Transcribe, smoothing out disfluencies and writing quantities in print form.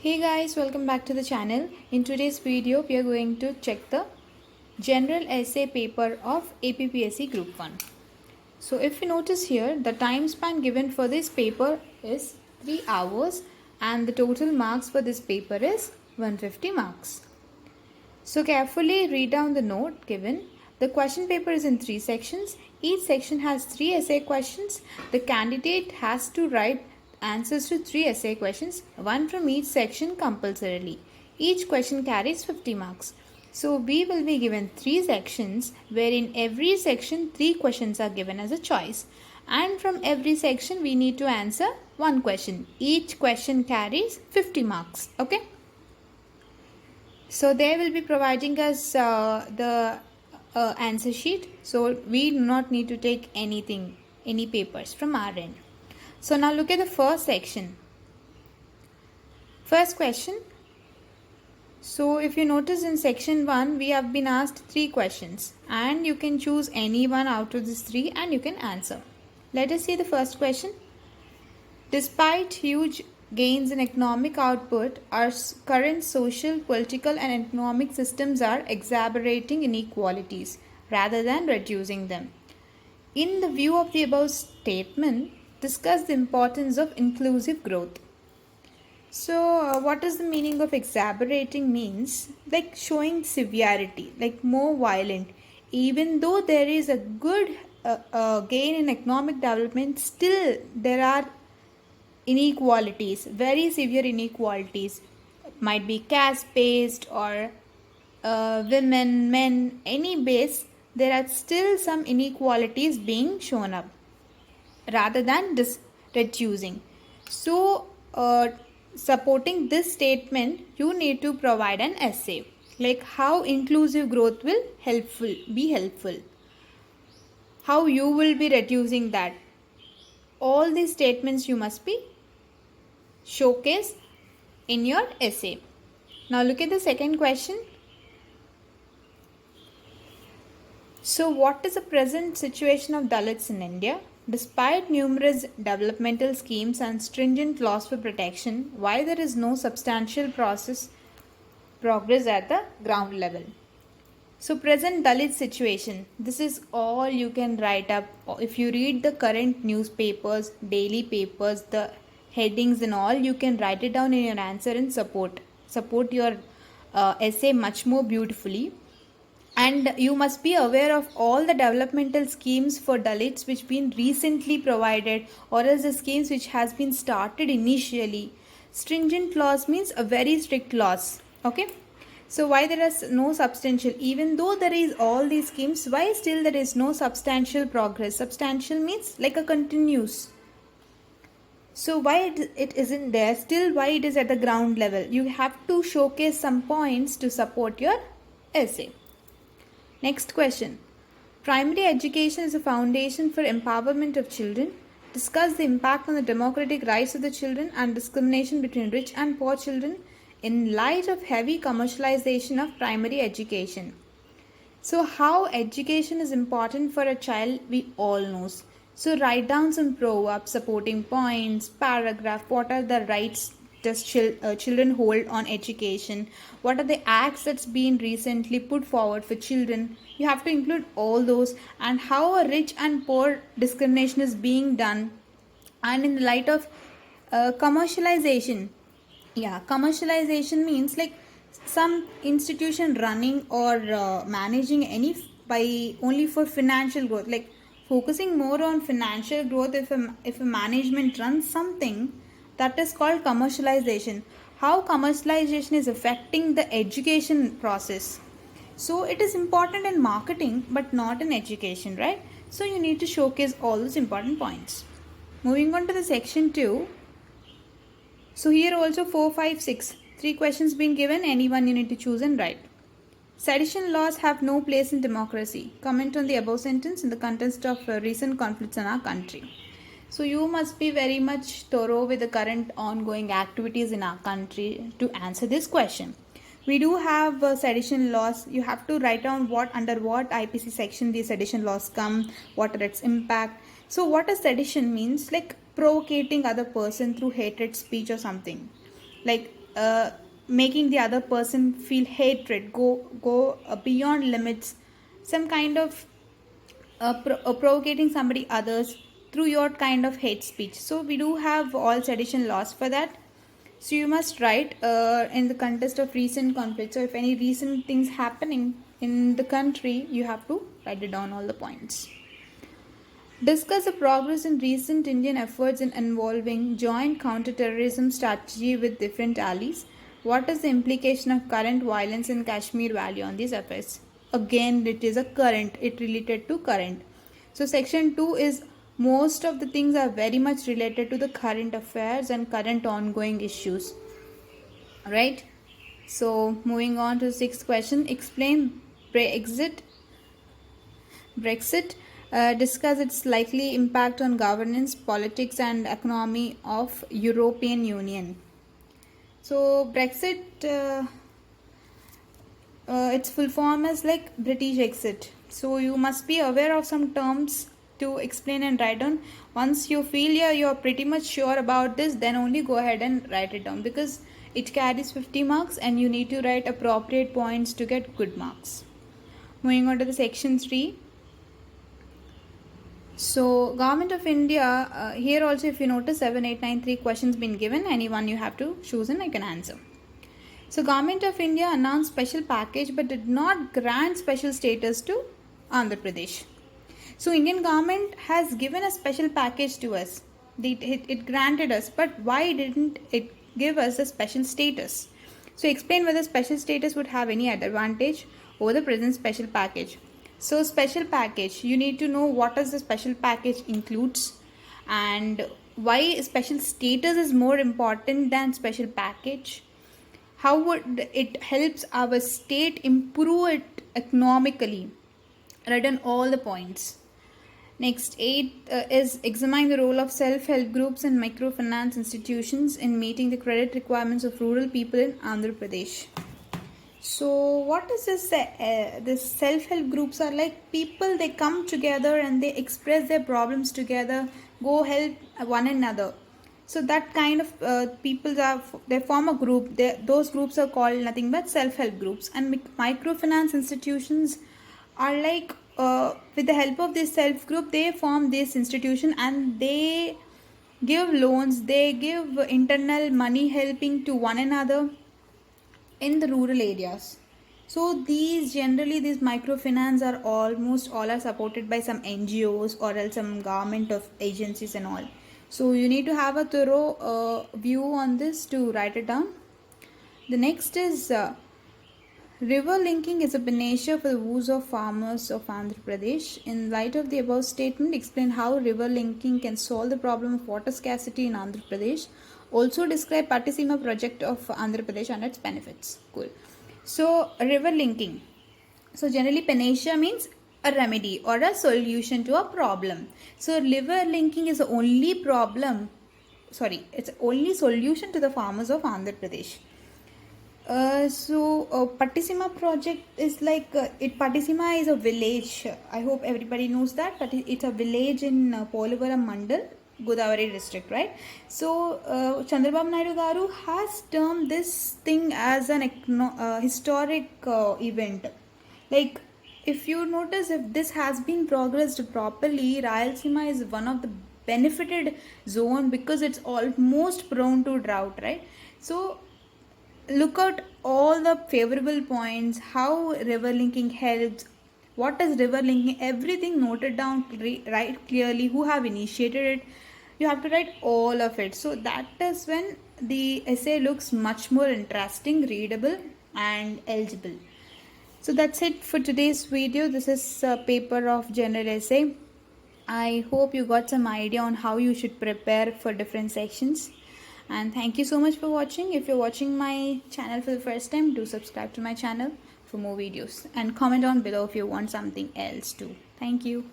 Hey guys, welcome back to the channel. In today's video, we are going to check the general essay paper of APPSC Group 1. So if you notice here, the time span given for this paper is 3 hours and the total marks for this paper is 150 marks. So carefully read down the note given. The question paper is in 3 sections. Each section has 3 essay questions. The candidate has to write answers to 3 essay questions, one from each section compulsorily. Each question carries 50 marks. So we will be given 3 sections wherein every section 3 questions are given as a choice. And from every section we need to answer one question. Each question carries 50 marks. Okay. So they will be providing us the answer sheet. So we do not need to take any papers from our end. So now look at the first section. First question. So if you notice in section 1, we have been asked 3 questions and you can choose any one out of these 3 and you can answer. Let us see the first question. Despite huge gains in economic output, our current social, political and economic systems are exacerbating inequalities rather than reducing them. In the view of the above statement, discuss the importance of inclusive growth. So what is the meaning of exacerbating? Means like showing severity, like more violent. Even though there is a good gain in economic development, still there are inequalities, very severe inequalities. Might be caste based or women, men, any base, there are still some inequalities being shown up rather than reducing. So supporting this statement, you need to provide an essay like how inclusive growth will be helpful, how you will be reducing that. All these statements you must be showcased in your essay. Now look at the second question. So what is the present situation of Dalits in India? Despite numerous developmental schemes and stringent laws for protection, why there is no substantial progress at the ground level? So present Dalit situation, this is all you can write up. If you read the current newspapers, daily papers, the headings and all, you can write it down in your answer and support your essay much more beautifully. And you must be aware of all the developmental schemes for Dalits which been recently provided or as the schemes which has been started initially. Stringent laws means a very strict laws. Okay. So why there is no substantial, even though there is all these schemes, why still there is no substantial progress? Substantial means like a continuous. So why it isn't there? Still why it is at the ground level? You have to showcase some points to support your essay. Next question. Primary education is a foundation for empowerment of children. Discuss the impact on the democratic rights of the children and discrimination between rich and poor children in light of heavy commercialization of primary education. So how education is important for a child, we all know. So write down some proverbs, supporting points, paragraph, what are the rights does children hold on education, what are the acts that's been recently put forward for children. You have to include all those, and how a rich and poor discrimination is being done, and in the light of commercialization. Yeah, commercialization means like some institution running or managing any by only for financial growth, like focusing more on financial growth. If a management runs something, that is called commercialization. How commercialization is affecting the education process. So it is important in marketing but not in education, right? So you need to showcase all those important points. Moving on to the section 2. So here also 4, 5, 6. 3 questions being given, any one you need to choose and write. Sedition laws have no place in democracy. Comment on the above sentence in the context of recent conflicts in our country. So you must be very much thorough with the current ongoing activities in our country to answer this question. We do have sedition laws. You have to write down under what IPC section these sedition laws come, what are its impact. So what a sedition means, like provocating other person through hatred speech or something. Like making the other person feel hatred, go beyond limits, some kind of provocating somebody others through your kind of hate speech. So we do have all sedition laws for that. So you must write in the context of recent conflict. So if any recent things happening in the country, you have to write it down all the points. Discuss the progress in recent Indian efforts in involving joint counter-terrorism strategy with different allies. What is the implication of current violence in Kashmir Valley on these affairs? Again, it is a current, it related to current. So section 2 is most of the things are very much related to the current affairs and current ongoing issues. Right? So moving on to the sixth question, explain Brexit. Discuss its likely impact on governance, politics, and economy of European Union. So Brexit, its full form is like British exit. So you must be aware of some terms to explain and write down. Once you feel you're pretty much sure about this, then only go ahead and write it down, because it carries 50 marks and you need to write appropriate points to get good marks. Moving on to the section 3. So Government of India, here also if you notice 7, 8, 9, 3 questions been given, any one you have to choose and I can answer. So Government of India announced special package but did not grant special status to Andhra Pradesh. So Indian government has given a special package to us. It granted us, but why didn't it give us a special status? So explain whether special status would have any advantage over the present special package. So special package, you need to know what does the special package includes and why special status is more important than special package. How would it helps our state improve it economically? Write down all the points. Next, 8 is examine the role of self-help groups and microfinance institutions in meeting the credit requirements of rural people in Andhra Pradesh. So what is this? This self-help groups are like people, they come together and they express their problems together, go help one another. So that kind of people they form a group. Those groups are called nothing but self-help groups. And microfinance institutions are like with the help of this self group, they form this institution and they give loans, they give internal money helping to one another in the rural areas. So these microfinance are almost all are supported by some NGOs or else some government of agencies and all. So you need to have a thorough view on this to write it down. The next is river linking is a panacea for the woes of farmers of Andhra Pradesh. In light of the above statement, explain how river linking can solve the problem of water scarcity in Andhra Pradesh. Also describe Pattisima project of Andhra Pradesh and its benefits. Cool. So river linking. So generally panacea means a remedy or a solution to a problem. So river linking is the only it's the only solution to the farmers of Andhra Pradesh. Pattisima project is like Pattisima is a village. I hope everybody knows that, but it's a village in Polavaram Mandal, Godavari district, right? So Chandrababu Naidu Garu has termed this thing as an historic event. Like if you notice, if this has been progressed properly, Rayalaseema is one of the benefited zone because it's almost prone to drought, right? So look at all the favorable points, how river linking helps, what is river linking, everything noted down, right clearly, who have initiated it. You have to write all of it. So that is when the essay looks much more interesting, readable and eligible. So that's it for today's video. This is a paper of general essay. I hope you got some idea on how you should prepare for different sections. And thank you so much for watching. If you're watching my channel for the first time, do subscribe to my channel for more videos and comment down below if you want something else too. Thank you.